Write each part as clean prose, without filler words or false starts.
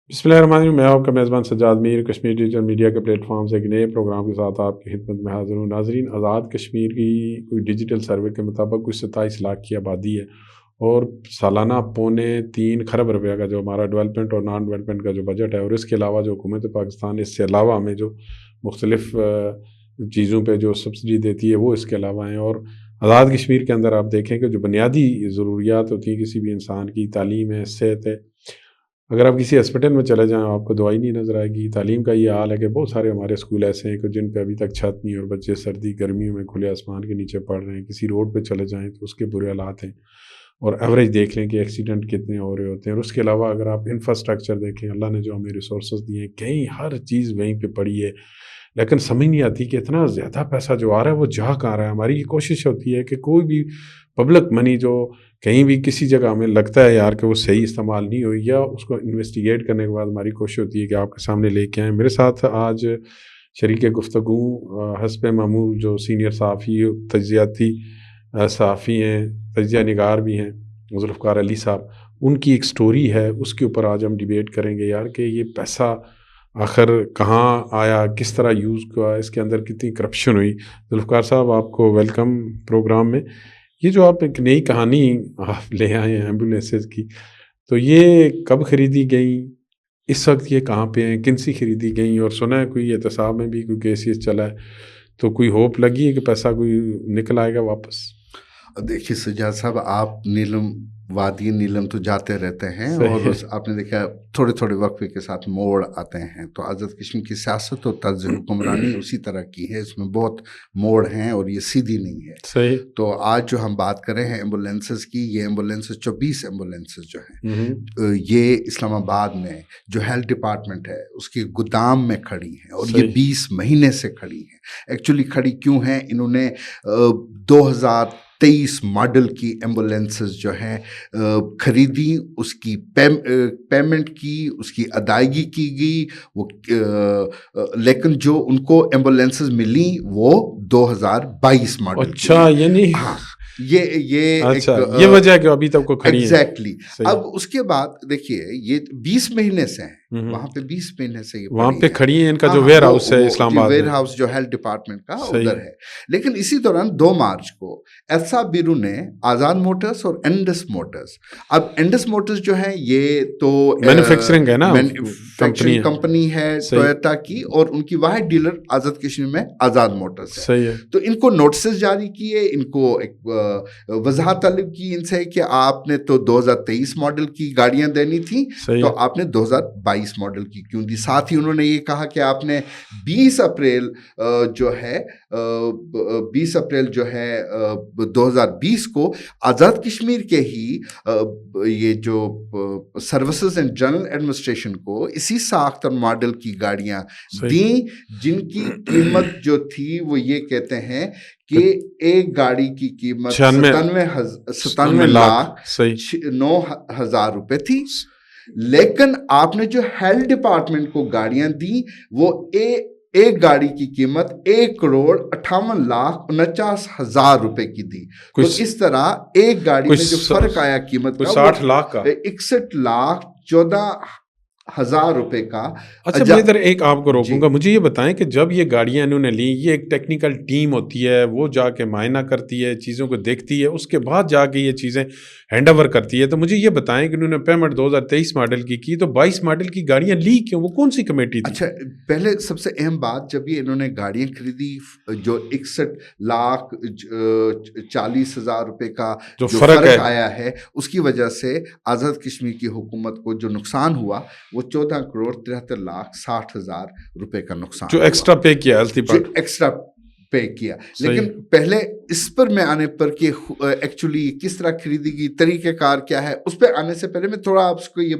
بسم اللہ الرحمن الرحیم، میں آپ کا میزبان سجاد میر کشمیر ڈیجیٹل میڈیا کے پلیٹ فارم سے ایک نئے پروگرام کے ساتھ آپ کی خدمت میں حاضر ہوں۔ ناظرین، آزاد کشمیر کی کوئی ڈیجیٹل سروے کے مطابق کوئی 27 لاکھ کی آبادی ہے اور سالانہ 2.25 خرب روپے کا جو ہمارا ڈیولپمنٹ اور نان ڈیولپمنٹ کا جو بجٹ ہے، اور اس کے علاوہ جو حکومت پاکستان اس سے علاوہ ہمیں جو مختلف چیزوں پہ جو سبسڈی دیتی ہے وہ اس کے علاوہ ہیں۔ اور آزاد کشمیر کے اندر آپ دیکھیں کہ جو بنیادی ضروریات ہوتی ہیں کسی بھی انسان کی، تعلیم ہے، صحت ہے، اگر آپ کسی ہاسپٹل میں چلے جائیں آپ کو دوائی نہیں نظر آئے گی۔ تعلیم کا یہ حال ہے کہ بہت سارے ہمارے اسکول ایسے ہیں کہ جن پہ ابھی تک چھت نہیں، اور بچے سردی گرمیوں میں کھلے آسمان کے نیچے پڑھ رہے ہیں۔ کسی روڈ پہ چلے جائیں تو اس کے برے حالات ہیں، اور ایوریج دیکھ لیں کہ ایکسیڈنٹ کتنے ہو رہے ہوتے ہیں۔ اور اس کے علاوہ اگر آپ انفراسٹرکچر دیکھیں، اللہ نے جو ہمیں ریسورسز دیے ہیں، کہیں ہر چیز وہیں پہ پڑی ہے، لیکن سمجھ نہیں آتی کہ اتنا زیادہ پیسہ جو آ رہا ہے وہ جا کہاں رہا ہے۔ ہماری یہ کوشش ہوتی ہے کہ کوئی بھی پبلک منی جو کہیں بھی کسی جگہ ہمیں لگتا ہے یار کہ وہ صحیح استعمال نہیں ہوئی، یا اس کو انویسٹیگیٹ کرنے کے بعد ہماری کوشش ہوتی ہے کہ آپ کے سامنے لے کے آئیں۔ میرے ساتھ آج شریک گفتگو حسب معمول جو سینئر صحافی، تجزیاتی صحافی ہیں، تجزیہ نگار بھی ہیں، ذوالفقار علی صاحب، ان کی ایک سٹوری ہے، اس کے اوپر آج ہم ڈیبیٹ کریں گے یار کہ یہ پیسہ آخر کہاں آیا، کس طرح یوز ہوا، اس کے اندر کتنی کرپشن ہوئی۔ ذوالفقار صاحب، آپ کو ویلکم پروگرام میں۔ یہ جو آپ ایک نئی کہانی آپ لے آئے ہیں ایمبولینسز کی، تو یہ کب خریدی گئیں، اس وقت یہ کہاں پہ ہیں، کن سی خریدی گئیں، اور سنا ہے کوئی احتساب میں بھی کوئی کیسز چلا ہے، تو کوئی ہوپ لگی ہے کہ پیسہ کوئی نکل آئے گا واپس؟ دیکھیے سجاد صاحب، آپ نیلم وادی نیلم تو جاتے رہتے ہیں، اور آپ نے دیکھا تھوڑے تھوڑے وقفے کے ساتھ موڑ آتے ہیں۔ تو آزاد کشمیر کی سیاست اور طرز حکمرانی اسی طرح کی ہے، اس میں بہت موڑ ہیں اور یہ سیدھی نہیں ہے۔ صحیح۔ تو آج جو ہم بات کر رہے ہیں ایمبولینسز کی، یہ ایمبولینسز 24 ایمبولینسز جو ہیں یہ اسلام آباد میں جو ہیلتھ ڈپارٹمنٹ ہے اس کے گودام میں کھڑی ہیں، اور یہ 20 مہینے سے کھڑی ہیں۔ ایکچولی کھڑی کیوں ہیں؟ انہوں نے 2023 ماڈل کی ایمبولینسز جو ہیں خریدی، اس کی پیمنٹ کی، اس کی ادائیگی کی گئی، وہ لیکن جو ان کو ایمبولینسز ملی وہ 2022 ماڈل۔ اچھا، یعنی ہاں، یہ اچھا یہ وجہ ہے کہ ابھی تک کو کھڑی ہے۔ ایگزیکٹلی۔ اب اس کے بعد دیکھیے یہ 20 مہینے سے ہیں وہاں پہ، 20 مہینے سے یہ وہاں پہ کھڑی ہیں، ان کا جو ویئر ہاؤس ہے اسلام آباد میں، ویئر ہاؤس جو ہیلتھ ڈپارٹمنٹ کا ادھر ہے۔ لیکن اسی دوران 2 مارچ کو ایسا بیرو نے آزاد موٹرز اور اینڈس موٹرز، اب اینڈس موٹرز جو ہیں یہ تو مینوفیکچرنگ ہے نا، مینوفیکچرنگ کمپنی ہے ٹویوٹا کی، اور ان کی واحد ڈیلر آزاد کشمیر میں آزاد موٹرز ہے۔ صحیح ہے۔ تو ان کو نوٹسز جاری کیے، ان کو ایک وضاحت طلب کی ان سے کہ آپ نے تو 2023 ماڈل کی گاڑیاں دینی تھیں، تو آپ نے 2022 ماڈل کی کیوں دی؟ ساتھ ہی انہوں نے یہ کہا کہ آپ نے 20 اپریل جو ہے 2020 کو آزاد کشمیر کے ہی یہ جو سروسز اینڈ جنرل ایڈمنسٹریشن کو اسی ساخت اور ماڈل کی گاڑیاں دیں، جن کی قیمت جو تھی وہ یہ کہتے ہیں کہ ایک گاڑی کی قیمت 97 لاکھ 9,000 روپے تھی۔ لیکن آپ نے جو ہیلتھ ڈپارٹمنٹ کو گاڑیاں دی وہ ایک گاڑی کی قیمت 1,58,49,000 روپے کی دی۔ تو اس طرح ایک گاڑی میں جو فرق آیا قیمت کا، 60 لاکھ کا، 61,14,000 روپے کا۔ اچھا میں ادھر ایک آپ کو روکوں گا، مجھے یہ بتائیں کہ جب یہ گاڑیاں انہوں نے لی، یہ ایک ٹیکنیکل ٹیم ہوتی ہے، وہ جا کے معائنہ کرتی ہے، چیزوں کو دیکھتی ہے، اس کے بعد جا کے یہ چیزیں ہینڈ اوور کرتی ہے۔ تو مجھے یہ بتائیں کہ انہوں نے پیمنٹ 2023 ماڈل کی تو 22 ماڈل کی گاڑیاں لی کیوں؟ وہ کون سی کمیٹی تھی؟ اچھا، پہلے سب سے اہم بات، جب یہ انہوں نے گاڑیاں خریدی جو 61,40,000 روپے کا جو فرق آیا ہے، اس کی وجہ سے آزاد کشمیر کی حکومت کو جو نقصان ہوا وہ 14,73,60,000 روپے کا نقصان، جو ایکسٹرا پے کیا ایکسٹرا پے کیا۔ لیکن پہلے اس پر میں آنے پر کہ ایکچولی کس طرح خریدی گئی، طریقہ کار کیا ہے، اس پہ آنے سے پہلے میں تھوڑا آپ کو یہ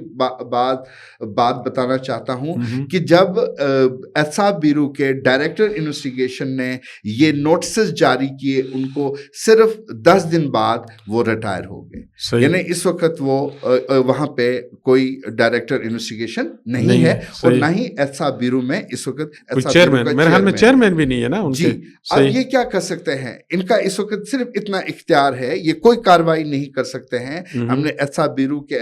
بات بتانا چاہتا ہوں کہ جب احتساب بیورو کے ڈائریکٹر انویسٹیگیشن نے یہ نوٹسز جاری کیے، ان کو صرف 10 دن بعد وہ ریٹائر ہو گئے۔ یعنی اس وقت وہ وہاں پہ کوئی ڈائریکٹر انویسٹیگیشن نہیں ہے، اور نہ ہی احتساب بیورو میں اس وقت چیئرمین، میرے خیال میں چیئرمین بھی نہیں ہے نا ان کے۔ اب یہ کیا کر سکتے ہیں؟ ان کا کا اس وقت صرف اتنا اختیار ہے, یہ کوئی کاروائی نہیں کر سکتے ہیں. ہم نے ایسا بیرو کے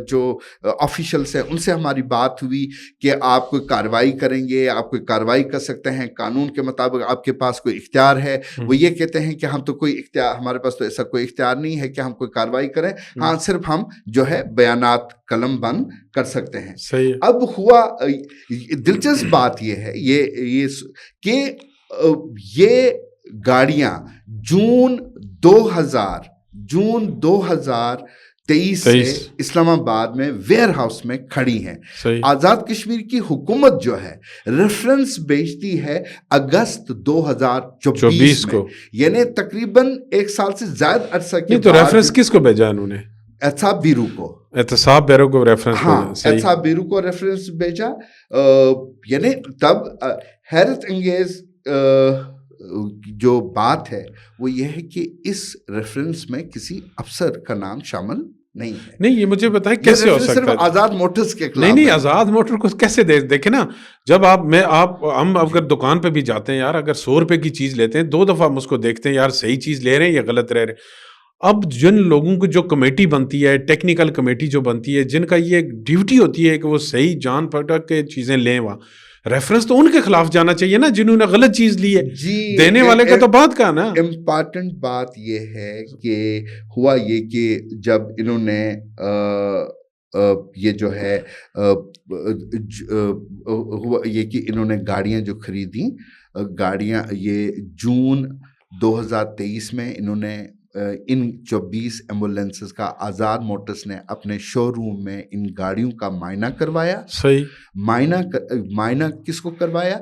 جو آفیشلس ہیں ان سے ہماری بات ہوئی کہ آپ کوئی کاروائی کریں گے, آپ کوئی کاروائی کر سکتے ہیں, قانون کے مطابق آپ کے پاس کوئی اختیار ہے. وہ یہ کہتے ہیں کہ ہم تو کوئی اختیار, ہمارے پاس تو ایسا کوئی اختیار نہیں ہے کہ ہم کوئی کاروائی کریں, ہاں صرف ہم جو ہے بیانات قلم بند کر سکتے ہیں. اب ہوا دلچسپ بات یہ ہے یہ کہ یہ گاڑیاں جون 2023 سے اسلام آباد میں ویئر ہاؤس میں کھڑی ہیں. آزاد کشمیر کی حکومت جو ہے ریفرنس بھیجتی ہے اگست 2024 کو, یعنی تقریباً 1 سال سے زائد عرصہ کے بعد. تو ریفرنس کس کو بھیجا انہوں نے؟ احتساب بیرو کو. احتساب بیرو کو ریفرنس بھیجا. ہاں, احتساب بیرو کو ریفرنس بھیجا. یعنی تب حیرت انگیز جو بات ہے وہ یہ ہے کہ اس ریفرنس میں کسی افسر کا نام شامل نہیں ہے. نہیں, یہ مجھے بتائیں کیسے ہو سکتا ہے؟ صرف آزاد موٹرز کے خلاف. نہیں, آزاد موٹر کو کیسے دیکھیں نا, جب ہم اگر دکان پہ بھی جاتے ہیں یار, اگر 100 روپے کی چیز لیتے ہیں 2 دفعہ ہم اس کو دیکھتے ہیں یار صحیح چیز لے رہے ہیں یا غلط رہ رہے ہیں. اب جن لوگوں کو جو کمیٹی بنتی ہے, ٹیکنیکل کمیٹی جو بنتی ہے, جن کا یہ ڈیوٹی ہوتی ہے کہ وہ صحیح جان پڑک کے چیزیں لیں, وہاں ریفرنس تو ان کے خلاف جانا چاہیے نا جنہوں نے غلط چیز لی ہے. دینے والے کا تو بات کا نا. امپارٹنٹ بات یہ ہے کہ ہوا یہ کہ جب انہوں نے یہ جو ہے ہوا یہ کہ انہوں نے گاڑیاں جو خریدیں, گاڑیاں یہ جون 2023 میں انہوں نے ان 24 ایمبولینسز کا آزاد موٹرز نے اپنے شو روم میں ان گاڑیوں کا معائنہ کروایا. صحیح. معائنہ کس کو کروایا؟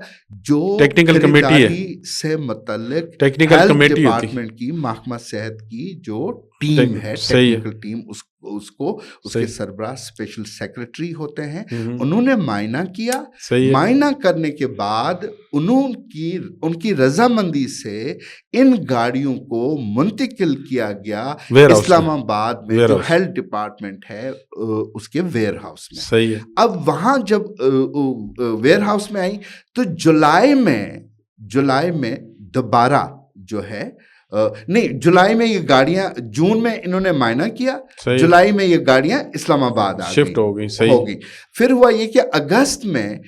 جو ٹیکنیکل کمیٹی ہے سے متعلق ٹیکنیکل کمیٹی ڈپارٹمنٹ کی, محکمہ صحت کی جو ٹیم ہے, ٹیکنیکل ٹیم, اس کے سربراہ اسپیشل سیکرٹری ہوتے ہیں. انہوں نے معائنہ کیا. معائنہ کرنے کے بعد ان کی رضامندی سے ان گاڑیوں کو منتقل کیا گیا اسلام آباد میں جو ہیلتھ ڈپارٹمنٹ ہے اس کے ویئر ہاؤس میں. صحیح ہے. اب وہاں جب ویئر ہاؤس میں آئی تو جولائی میں دوبارہ جو ہے نہیں, جولائی میں یہ گاڑیاں, جون میں انہوں نے معائنہ کیا, جولائی میں یہ گاڑیاں اسلام آباد شفٹ ہو گئی. پھر ہوا یہ کہ اگست میں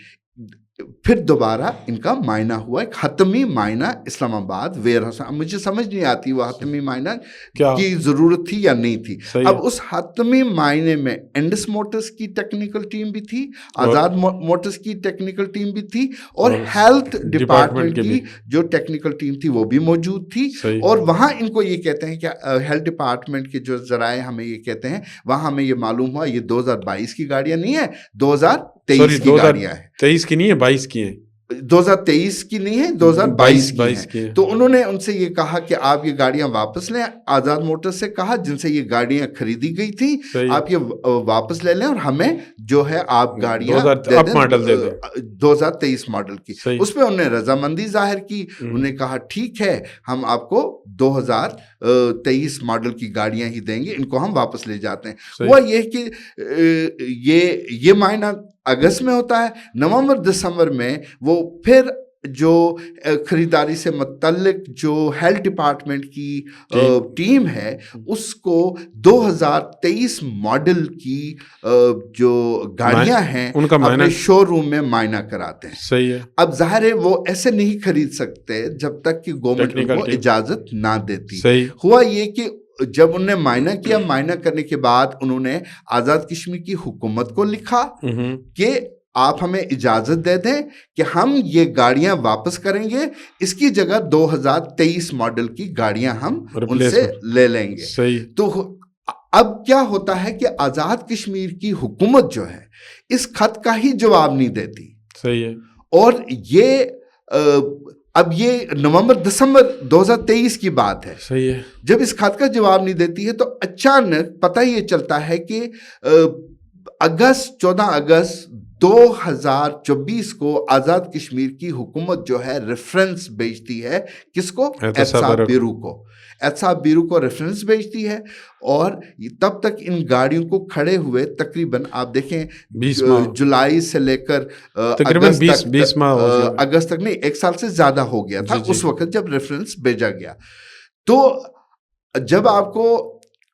پھر دوبارہ ان کا معائنہ ہوا, ایک حتمی معائنہ اسلام آباد ویئر ہاؤس. مجھے سمجھ نہیں آتی وہ حتمی معائنہ کی ضرورت تھی یا نہیں تھی. اب اس حتمی معائنے میں انڈس موٹرز کی ٹیکنیکل ٹیم بھی تھی, آزاد موٹرز کی ٹیکنیکل ٹیم بھی تھی, اور ہیلتھ ڈپارٹمنٹ کی جو ٹیکنیکل ٹیم تھی وہ بھی موجود تھی. اور وہاں ان کو یہ کہتے ہیں کہ ہیلتھ ڈپارٹمنٹ کے جو ذرائع ہمیں یہ کہتے ہیں, وہاں ہمیں یہ معلوم ہوا یہ 2022 کی گاڑیاں نہیں ہے, 2023 کی گاڑیاں ہیں. 23 کی نہیں ہے, 22 کی ہیں. 2023 کی نہیں ہے, 2022 کی ہیں. تو انہوں نے ان سے یہ کہا کہ آپ یہ گاڑیاں واپس لیں. آزاد موٹرز سے کہا جن سے یہ گاڑیاں خریدی گئی تھی, آپ یہ واپس لے لیں اور ہمیں جو ہے آپ گاڑیاں 2023 ماڈل کی. اس پہ انہوں نے رضامندی ظاہر کی. انہوں نے کہا ٹھیک ہے, ہم آپ کو 2023 ماڈل کی گاڑیاں ہی دیں گے, ان کو ہم واپس لے جاتے ہیں. ہوا یہ کہ یہ معائنہ اگست میں ہوتا ہے. نومبر دسمبر میں وہ پھر جو خریداری سے متعلق جو ہیلتھ ڈپارٹمنٹ کی ٹیم ہے اس کو 2023 ماڈل کی جو گاڑیاں ہیں اپنے شو روم میں معائنہ کراتے ہیں. صحیح ہے. اب ظاہر ہے وہ ایسے نہیں خرید سکتے جب تک کہ گورنمنٹ ان کو اجازت نہ دیتی. ہوا یہ کہ جب انہوں نے معائنہ کیا, معائنہ کرنے کے بعد انہوں نے آزاد کشمیر کی حکومت کو لکھا کہ آپ ہمیں اجازت دے دیں کہ ہم یہ گاڑیاں واپس کریں گے, اس کی جگہ 2023 ماڈل کی گاڑیاں ہم ان سے لے لیں گے. تو اب کیا ہوتا ہے کہ آزاد کشمیر کی حکومت جو ہے اس خط کا ہی جواب نہیں دیتی. صحیح ہے. اور یہ اب یہ نومبر دسمبر 2023 کی بات ہے. صحیح ہے. جب اس خط کا جواب نہیں دیتی ہے تو اچانک پتہ یہ چلتا ہے کہ 14 اگست 2024 کو آزاد کشمیر کی حکومت جو ہے ریفرنس بھیجتی ہے کس کو؟ احتساب بیرو کو. احتساب بیرو کو ریفرنس بھیجتی ہے اور تب تک ان گاڑیوں کو کھڑے ہوئے تقریباً آپ دیکھیں جولائی سے لے کر اگست تک نہیں, 1 سال سے زیادہ ہو گیا تھا اس وقت جب ریفرنس بھیجا گیا. تو جب آپ کو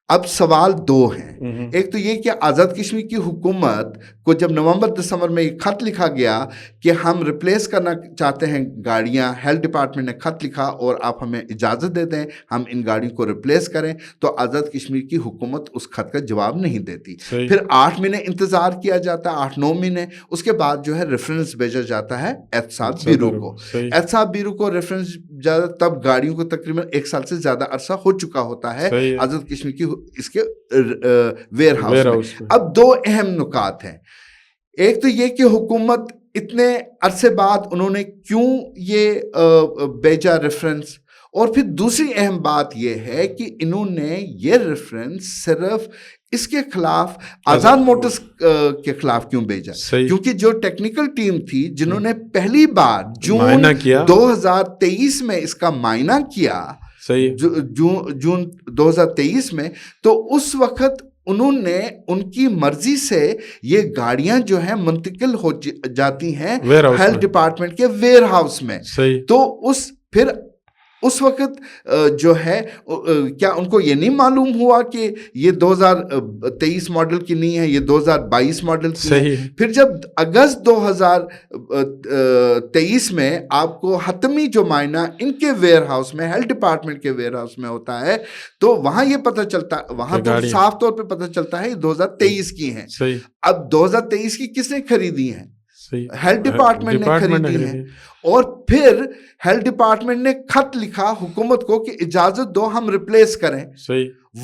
اب سوال دو ہیں، ایک تو یہ کہ آزاد کشمیر کی حکومت کو جب نومبر دسمبر میں ایک خط لکھا گیا کہ ہم ریپلیس کرنا چاہتے ہیں گاڑیاں، ہیلتھ ڈپارٹمنٹ نے خط لکھا اور آپ ہمیں اجازت دے دیں ہم ان گاڑیوں کو ریپلیس کریں، تو آزاد کشمیر کی حکومت اس خط کا جواب نہیں دیتی. پھر 8 مہینے انتظار کیا جاتا ہے، 8-9 مہینے، اس کے بعد جو ہے ریفرنس بھیجا جاتا ہے احتساب بیورو کو. احتساب بیورو کو ریفرنس جاتا، تب گاڑیوں کو تقریباً 1 سال سے زیادہ عرصہ ہو چکا ہوتا ہے آزاد کشمیر کی اس کے ویئر ہاؤس میں. اب 2 اہم نکات ہیں. ایک تو یہ کہ حکومت اتنے عرصے بعد انہوں نے کیوں یہ بھیجا ریفرنس، اور پھر دوسری اہم بات یہ ہے کہ انہوں نے یہ ریفرنس صرف اس کے خلاف آزاد موٹرز کے خلاف کیوں بھیجا؟ کیونکہ جو ٹیکنیکل ٹیم تھی جنہوں نے پہلی بار جون 2023 میں اس کا معائنہ کیا، جون 2023 میں، تو اس وقت انہوں نے ان کی مرضی سے یہ گاڑیاں جو ہیں منتقل ہو جاتی ہیں ہیلتھ ڈپارٹمنٹ کے ویئر ہاؤس میں. تو پھر اس وقت جو ہے کیا ان کو یہ نہیں معلوم ہوا کہ یہ 2023 ماڈل کی نہیں ہے، یہ 2022 ماڈل کی ہے؟ پھر جب اگست 2023 میں آپ کو حتمی جو معائنہ ان کے ویئر ہاؤس میں، ہیلتھ ڈپارٹمنٹ کے ویئر ہاؤس میں ہوتا ہے، تو وہاں یہ پتہ چلتا، وہاں تو صاف طور پہ پتہ چلتا ہے یہ 2023 کی ہیں. اب 2023 کی کس نے خریدی ہیں؟ ہیلتھ ڈپارٹمنٹ نے خریدی ہے. اور پھر ہیلتھ ڈپارٹمنٹ نے خط لکھا حکومت کو کہ اجازت دو ہم ریپلیس کریں.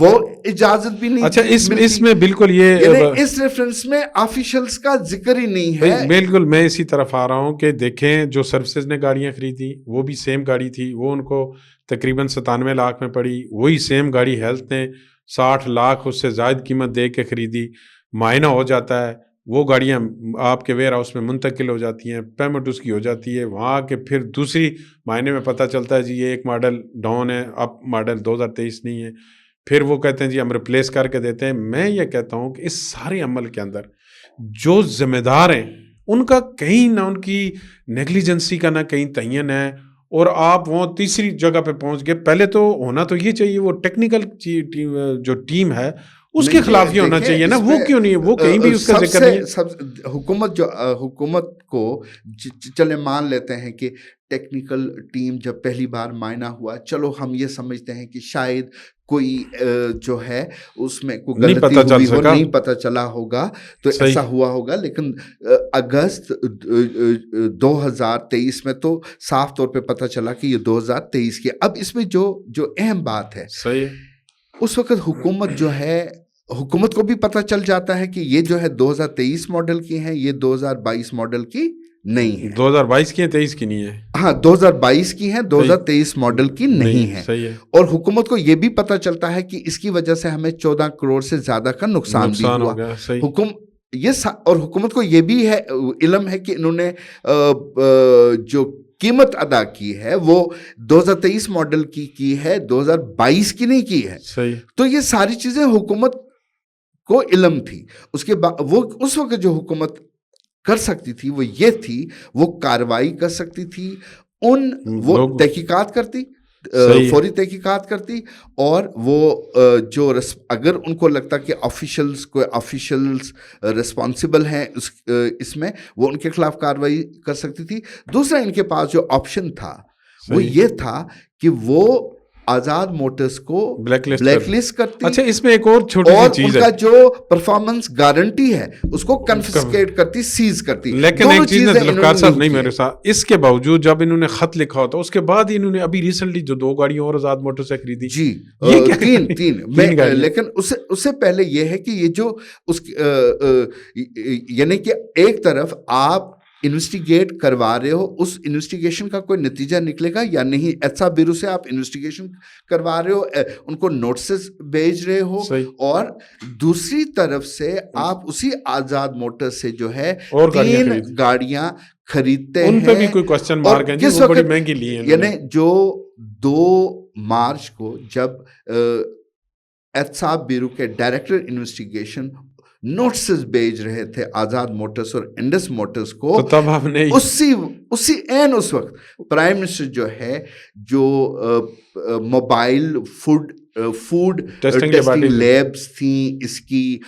وہ اجازت بھی نہیں. اچھا، اس میں بالکل یہ اس ریفرنس میں آفیشلز کا ذکر ہی نہیں ہے. بالکل میں اسی طرف آ رہا ہوں کہ دیکھیں جو سروسز نے گاڑیاں خریدی وہ بھی سیم گاڑی تھی، وہ ان کو تقریباً 97 لاکھ میں پڑی. وہی سیم گاڑی ہیلتھ نے 60 لاکھ اس سے زائد قیمت دے کے خریدی. معائنہ ہو جاتا ہے، وہ گاڑیاں آپ کے ویئر ہاؤس میں منتقل ہو جاتی ہیں، پیمنٹ اس کی ہو جاتی ہے وہاں کے. پھر دوسری معنی میں پتہ چلتا ہے جی یہ ایک ماڈل ڈاؤن ہے، اب ماڈل 2023 نہیں ہے. پھر وہ کہتے ہیں جی ہم ریپلیس کر کے دیتے ہیں. میں یہ کہتا ہوں کہ اس سارے عمل کے اندر جو ذمہ دار ہیں ان کا کہیں نہ ان کی نیگلیجنسی کا نہ کہیں تعین ہے، اور آپ وہ تیسری جگہ پہ پہنچ گئے. پہلے تو ہونا تو یہ چاہیے وہ ٹیکنیکل جو ٹیم ہے اس کے خلاف یہ ہونا چاہیے نا. وہ کیوں نہیں ہے؟ وہ کہیں بھی اس کا ذکر نہیں ہے. حکومت کو چلے مان لیتے ہیں کہ ٹیکنیکل ٹیم جب پہلی بار معائنہ ہوا، چلو ہم یہ سمجھتے ہیں کہ شاید کوئی جو ہے اس میں کوئی غلطی ہوئی ہو، نہیں پتہ چلا ہوگا تو ایسا ہوا ہوگا. لیکن اگست 2023 میں تو صاف طور پہ پتہ چلا کہ یہ 2023 کی. اب اس میں جو اہم بات ہے، اس وقت حکومت جو ہے، حکومت کو بھی پتہ چل جاتا ہے کہ یہ جو ہے 2023 ماڈل کی ہیں، یہ 2022 ماڈل کی نہیں ہے. 2022 کی ہیں، 23 کی نہیں ہے. ہاں 2022 کی ہیں، 2023 ماڈل کی نہیں ہے. اور حکومت کو یہ بھی پتہ چلتا ہے کہ اس کی وجہ سے ہمیں 14 کروڑ سے زیادہ کا نقصان بھی ہوا. اور حکومت کو یہ بھی ہے علم ہے کہ انہوں نے جو قیمت ادا کی ہے وہ 2023 ماڈل کی ہے، 2022 کی نہیں کی ہے. تو یہ ساری چیزیں حکومت کو علم تھی. اس کے بعد وہ اس وقت جو حکومت کر سکتی تھی وہ یہ تھی، وہ کارروائی کر سکتی تھی، وہ تحقیقات کرتی، فوری تحقیقات کرتی، اور وہ جو اگر ان کو لگتا کہ کوئی آفیشلز رسپانسبل ہیں اس میں، وہ ان کے خلاف کارروائی کر سکتی تھی. دوسرا ان کے پاس جو آپشن تھا وہ یہ تھا کہ وہ آزاد موٹرز کو بلیک لسٹ کرتی. اچھا، اس میں ایک اور چھوٹی سی چیز ہے، ان کا جو پرفارمنس گارنٹی ہے اس کو کنفسکیٹ کرتی، سیز کرتی. لیکن ایک چیز ہے ذوالفقار صاحب، نہیں میرے ساتھ، اس کے باوجود جب انہوں نے خط لکھا ہوتا اس کے بعد ہی انہوں نے ابھی ریسنٹلی جو 2 گاڑیاں اور آزاد موٹر سے خریدی. جی تین لیکن اس سے پہلے یہ ہے کہ یہ جو یعنی کہ ایک طرف آپ انویسٹیگیٹ کروا رہے ہو، اس انویسٹیگیشن کا کوئی نتیجہ نکلے گا یا نہیں. احتساب بیورو سے آپ انویسٹیگیشن کروا رہے ہو، ان کو نوٹسز بھیج رہے ہو، اور دوسری طرف سے آپ اسی آزاد موٹر سے جو ہے 3 گاڑیاں خریدتے ہیں. ان پہ بھی کوئی کوسچن مارک ہے، وہ بڑی مہنگی لی ہیں. یعنی جو 2 مارچ کو جب احتساب بیورو کے ڈائریکٹر انویسٹیگیشن نوٹسز بھیج رہے تھے آزاد موٹرز اور انڈس موٹرز کو، تو تب ہم نے اس وقت پرائم منسٹر جو ہے، جو mobile food testing testing labs تھیں اس کی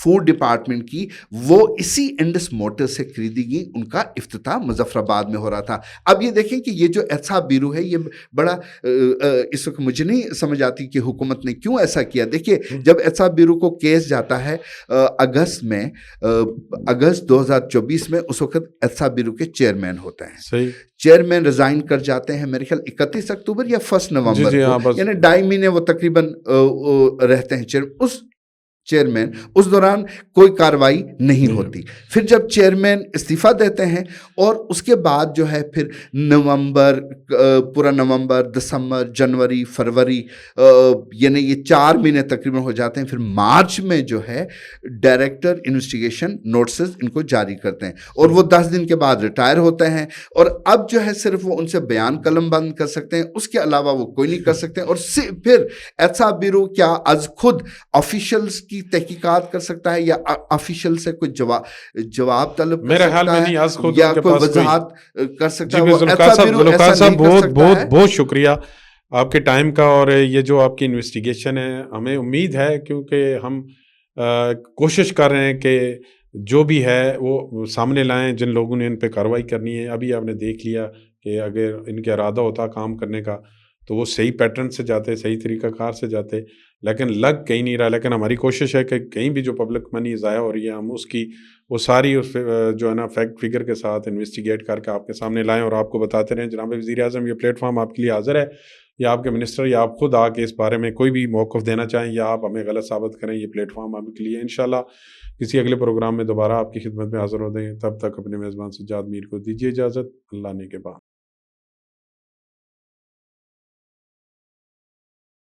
فوڈ ڈپارٹمنٹ کی، وہ اسی انڈس موٹر سے خریدی گئی. ان کا افتتاح مظفر آباد میں ہو رہا تھا. اب یہ دیکھیں کہ یہ جو احتساب بیورو ہے، یہ بڑا اس وقت مجھے نہیں سمجھ آتی کہ حکومت نے کیوں ایسا کیا. دیکھیے جب احتساب بیورو کو کیس جاتا ہے اگست 2024 میں، اس وقت احتساب بیورو کے چیئرمین ہوتے ہیں. صحیح، چیئرمین ریزائن کر جاتے ہیں میرے خیال 31 اکتوبر یا 1 نومبر کو، یعنی 2.5 مہینے وہ تقریباً رہتے ہیں اس چیئرمین. اس دوران کوئی کاروائی نہیں ہوتی. پھر جب چیئرمین استعفیٰ دیتے ہیں اور اس کے بعد جو ہے پھر پورا نومبر، دسمبر، جنوری، فروری، یعنی یہ 4 مہینے تقریباً ہو جاتے ہیں. پھر مارچ میں جو ہے ڈائریکٹر انویسٹیگیشن نوٹسز ان کو جاری کرتے ہیں اور وہ 10 دن کے بعد ریٹائر ہوتے ہیں. اور اب جو ہے صرف وہ ان سے بیان قلم بند کر سکتے ہیں، اس کے علاوہ وہ کوئی نہیں کر سکتے. اور پھر احتساب بیورو کیا از خود آفیشلز کی تحقیقات کر سکتا ہے یا آفیشل سے کوئی جواب طلب کر سکتا ہے یا کوئی وضاحت کر سکتا ہے؟ ذوالفقار صاحب بہت شکریہ آپ کے ٹائم کا، اور یہ جو آپ کی انویسٹیگیشن ہے ہمیں امید ہے، کیونکہ ہم کوشش کر رہے ہیں کہ جو بھی ہے وہ سامنے لائیں جن لوگوں نے ان پہ کارروائی کرنی ہے. ابھی آپ نے دیکھ لیا کہ اگر ان کا ارادہ ہوتا کام کرنے کا تو وہ صحیح پیٹرن سے جاتے، صحیح طریقہ کار سے جاتے، لیکن لگ کہیں نہیں رہا. لیکن ہماری کوشش ہے کہ کہیں بھی جو پبلک منی ضائع ہو رہی ہے ہم اس کی وہ ساری اس جو ہے نا فیکٹ فگر کے ساتھ انویسٹیگیٹ کر کے آپ کے سامنے لائیں اور آپ کو بتاتے رہیں. جناب وزیر اعظم، یہ پلیٹ فارم آپ کے لیے حاضر ہے، یا آپ کے منسٹر یا آپ خود آ کے اس بارے میں کوئی بھی موقف دینا چاہیں یا آپ ہمیں غلط ثابت کریں، یہ پلیٹ فارم آپ کے لیے. انشاءاللہ کسی اگلے پروگرام میں دوبارہ آپ کی خدمت میں حاضر ہو دیں. تب تک اپنے میزبان سجاد میر کو دیجیے اجازت. اللہ نے کے بعد.